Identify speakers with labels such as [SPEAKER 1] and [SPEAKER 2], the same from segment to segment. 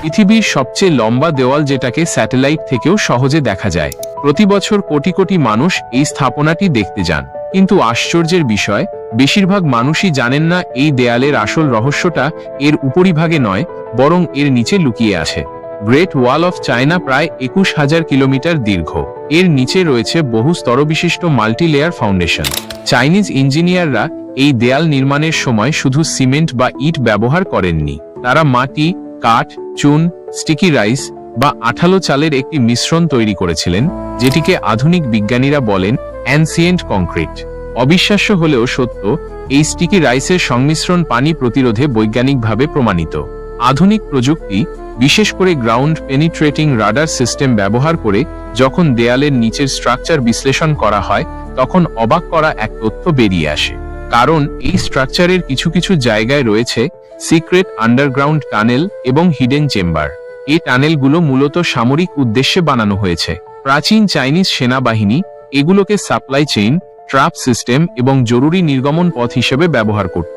[SPEAKER 1] পৃথিবীর সবচেয়ে লম্বা দেওয়াল, যেটাকে স্যাটেলাইট থেকেও সহজে দেখা যায়। প্রতি বছর কোটি কোটি মানুষ এই স্থাপনাটি দেখতে যান, কিন্তু আশ্চর্যের বিষয়, বেশিরভাগ মানুষই জানেন না এই দেয়ালের আসল রহস্যটা এর উপরিভাগে নয়, বরং এর নিচে লুকিয়ে আছে। গ্রেট ওয়াল অফ চায়না প্রায় 21,000 কিলোমিটার দীর্ঘ। এর নিচে রয়েছে বহু স্তরবিশিষ্ট মাল্টিলেয়ার ফাউন্ডেশন। চাইনিজ ইঞ্জিনিয়াররা এই দেয়াল নির্মাণের সময় শুধু সিমেন্ট বা ইট ব্যবহার করেননি, তারা মাটি, কাঠ, চুন, স্টিকি রাইস বা আঠালো চালের একটি মিশ্রণ তৈরি করেছিলেন, যেটিকে আধুনিক বিজ্ঞানীরা বলেন অ্যানসিয়েন্ট কংক্রিট। অবিশ্বাস্য হলেও সত্য, এই স্টিকি রাইসের সংমিশ্রণ পানি প্রতিরোধে বৈজ্ঞানিকভাবে প্রমাণিত। আধুনিক প্রযুক্তি, বিশেষ করে গ্রাউন্ড পেনিট্রেটিং রাডার সিস্টেম ব্যবহার করে যখন দেয়ালের নিচের স্ট্রাকচার বিশ্লেষণ করা হয়, তখন অবাক করা এক তথ্য বেরিয়ে আসে। কারণ এই স্ট্রাকচারের কিছু কিছু জায়গায় রয়েছে সিক্রেট আন্ডারগ্রাউন্ড টানেল এবং হিডেন চেম্বার। এই টানেলগুলো মূলত সামরিক উদ্দেশ্যে বানানো হয়েছে। প্রাচীন চাইনিজ সেনাবাহিনী এগুলোকে সাপ্লাই চেইন, ট্র্যাপ সিস্টেম এবং জরুরি নির্গমন পথ হিসেবে ব্যবহার করত।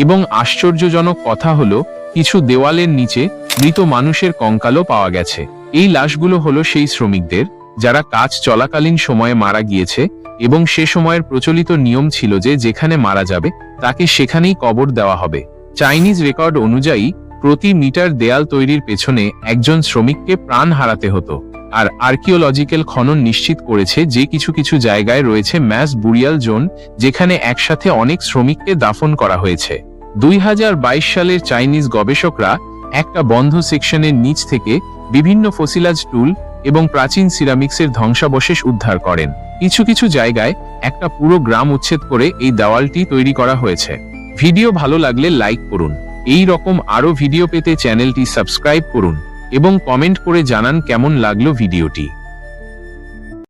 [SPEAKER 1] এবং আশ্চর্যজনক কথা হলো, কিছু দেওয়ালের নিচে মৃত মানুষের কঙ্কালও পাওয়া গেছে। এই লাশগুলো হলো সেই শ্রমিকদের যারা কাজ চলাকালীন সময়ে মারা গিয়েছে, এবং সে সময়ের প্রচলিত নিয়ম ছিল যে যেখানে মারা যাবে তাকে সেখানেই কবর দেওয়া হবে। চাইনিজ রেকর্ড অনুযায়ী প্রতি মিটার দেয়াল তৈরির পেছনে একজন শ্রমিককে প্রাণ হারাতে হতো। আর আর্কিওলজিক্যাল খনন নিশ্চিত করেছে যে কিছু কিছু জায়গায় রয়েছে ম্যাস বুরিয়াল জোন, যেখানে একসাথে অনেক শ্রমিককে দাফন করা হয়েছে। 2022 সালের চাইনিজ গবেষকরা একটা বন্ধ সেকশনের নিচ থেকে বিভিন্ন ফসিলাজ টুল এবং প্রাচীন সিরামিক্সের ধ্বংসাবশেষ উদ্ধার করেন। কিছু কিছু জায়গায় একটা পুরো গ্রাম উচ্ছেদ করে এই দেওয়ালটি তৈরি করা হয়েছে। ভিডিও ভালো লাগলে লাইক করুন। এই রকম আরো ভিডিও পেতে চ্যানেলটি সাবস্ক্রাইব করুন এবং কমেন্ট করে জানান কেমন লাগলো ভিডিওটি।